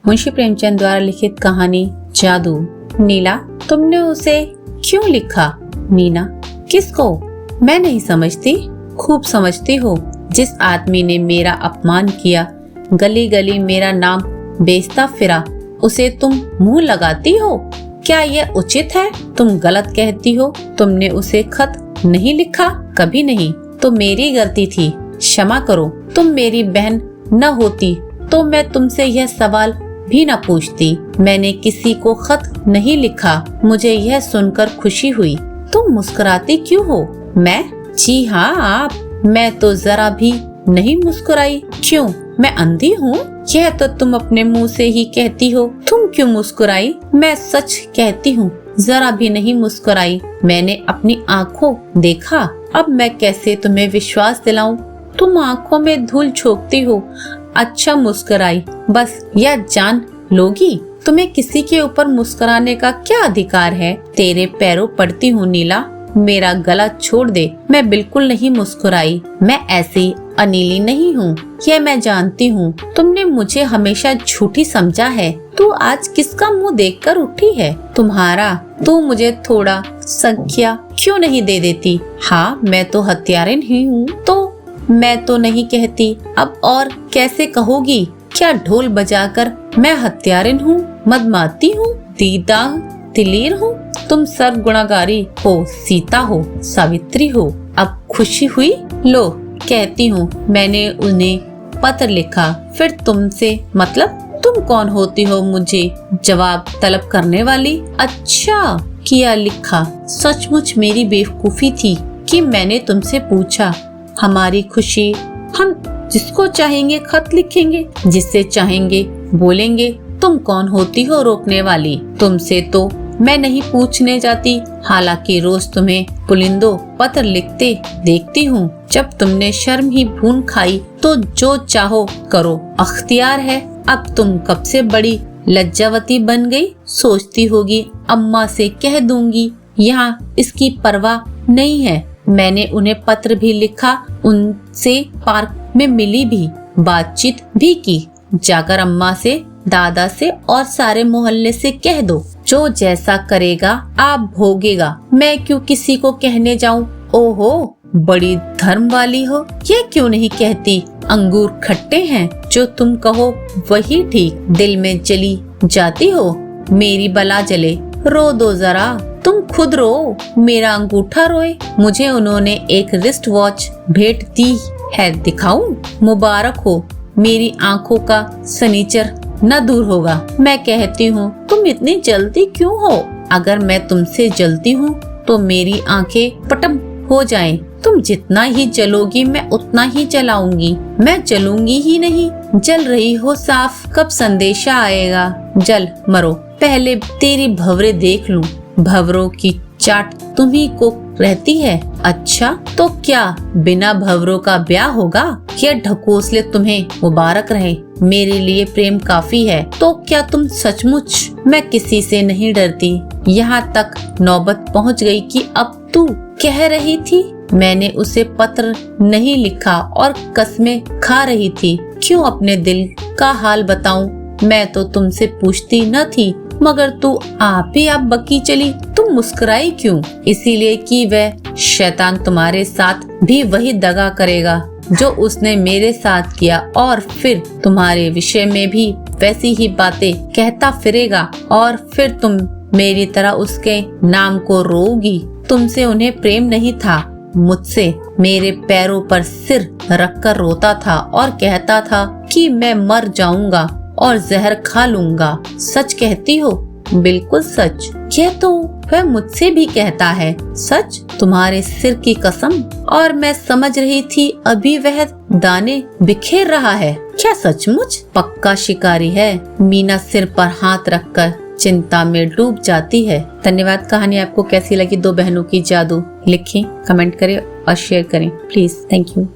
मुंशी प्रेमचंद द्वारा लिखित कहानी जादू। नीला, तुमने उसे क्यों लिखा? मीना, किसको? मैं नहीं समझती। खूब समझती हो। जिस आदमी ने मेरा अपमान किया, गली गली मेरा नाम बेचता फिरा, उसे तुम मुंह लगाती हो? क्या यह उचित है? तुम गलत कहती हो। तुमने उसे खत नहीं लिखा? कभी नहीं। तो मेरी गलती थी, क्षमा करो। तुम मेरी बहन न होती तो मैं तुमसे यह सवाल भी न पूछती। मैंने किसी को खत नहीं लिखा। मुझे यह सुनकर खुशी हुई। तुम मुस्कुराती क्यों हो? मैं? जी हाँ, आप। मैं तो जरा भी नहीं मुस्कुराई। क्यों, मैं अंधी हूँ? यह तो तुम अपने मुंह से ही कहती हो। तुम क्यों मुस्कुराई? मैं सच कहती हूँ, जरा भी नहीं मुस्कुराई। मैंने अपनी आँखों देखा। अब मैं कैसे तुम्हें विश्वास दिलाऊं? तुम आँखों में धूल झोंकती हो। अच्छा, मुस्कुराई। बस यह जान लोगी, तुम्हें किसी के ऊपर मुस्कुराने का क्या अधिकार है? तेरे पैरों पड़ती हूँ नीला, मेरा गला छोड़ दे। मैं बिल्कुल नहीं मुस्कुराई। मैं ऐसी अनिली नहीं हूँ, यह मैं जानती हूँ। तुमने मुझे हमेशा झूठी समझा है। तू आज किसका मुंह देखकर उठी है? तुम्हारा। तू मुझे थोड़ा संख्या क्यों नहीं दे देती? हाँ, मैं तो हत्यारिन ही हूँ। तो मैं तो नहीं कहती, अब और कैसे कहोगी? क्या ढोल बजाकर मैं हत्यारिन हूँ, मदमाती हूँ, दीदा दिलेर हूँ? तुम सर्वगुणाकारी हो, सीता हो, सावित्री हो। अब खुशी हुई? लो, कहती हूँ, मैंने उन्हें पत्र लिखा। फिर तुमसे मतलब? तुम कौन होती हो मुझे जवाब तलब करने वाली? अच्छा किया लिखा। सचमुच मेरी बेवकूफी थी कि मैंने तुमसे पूछा। हमारी खुशी, हम जिसको चाहेंगे खत लिखेंगे, जिससे चाहेंगे बोलेंगे। तुम कौन होती हो रोकने वाली? तुमसे तो मैं नहीं पूछने जाती। हालांकि रोज तुम्हें पुलिंदो पत्र लिखते देखती हूँ। जब तुमने शर्म ही भून खाई तो जो चाहो करो, अख्तियार है। अब तुम कब से बड़ी लज्जावती बन गई? सोचती होगी अम्मा से कह दूंगी। यहाँ इसकी परवाह नहीं है। मैंने उन्हें पत्र भी लिखा, उनसे पार्क में मिली भी, बातचीत भी की। जाकर अम्मा से, दादा से और सारे मोहल्ले से कह दो, जो जैसा करेगा आप भोगेगा। मैं क्यों किसी को कहने जाऊं? ओहो, बड़ी धर्म वाली हो। ये क्यों नहीं कहती अंगूर खट्टे हैं? जो तुम कहो वही ठीक। दिल में जली जाती हो, मेरी बला जले। रो दो जरा, तुम खुद रो, मेरा अंगूठा रोए। मुझे उन्होंने एक रिस्ट वॉच भेंट दी है, दिखाऊं? मुबारक हो, मेरी आंखों का सनीचर न दूर होगा। मैं कहती हूँ, तुम इतनी जल्दी क्यों हो? अगर मैं तुमसे जलती हूँ तो मेरी आंखें पटम हो जाएं। तुम जितना ही जलोगी मैं उतना ही जलाऊंगी। मैं जलूंगी ही नहीं। जल रही हो साफ, कब संदेशा आएगा? जल मरो, पहले तेरी भंवरे देख लूं। भंवरों की चाट तुम्ही को रहती है। अच्छा, तो क्या बिना भंवरों का ब्याह होगा? यह ढकोसले तुम्हें मुबारक रहे। मेरे लिए प्रेम काफी है। तो क्या तुम सचमुच? मैं किसी से नहीं डरती। यहाँ तक नौबत पहुँच गई कि अब तू कह रही थी मैंने उसे पत्र नहीं लिखा और कस्में खा रही थी। क्यों अपने दिल का हाल बताऊं? मैं तो तुमसे पूछती न थी, मगर तू आप ही आप बकी चली। तुम मुस्कुराई क्यों? इसीलिए कि वह शैतान तुम्हारे साथ भी वही दगा करेगा जो उसने मेरे साथ किया, और फिर तुम्हारे विषय में भी वैसी ही बातें कहता फिरेगा, और फिर तुम मेरी तरह उसके नाम को रोगी। तुमसे उन्हें प्रेम नहीं था, मुझसे मेरे पैरों पर सिर रखकर रोता था और कहता था कि मैं मर जाऊंगा और जहर खा लूंगा। सच कहती हो? बिल्कुल सच। यह तो वह मुझसे भी कहता है। सच? तुम्हारे सिर की कसम। और मैं समझ रही थी अभी वह दाने बिखेर रहा है। क्या सचमुच? पक्का शिकारी है। मीना सिर पर हाथ रखकर चिंता में डूब जाती है। धन्यवाद। कहानी आपको कैसी लगी? दो बहनों की जादू। लिखें, कमेंट करें और शेयर करें प्लीज। Thank you.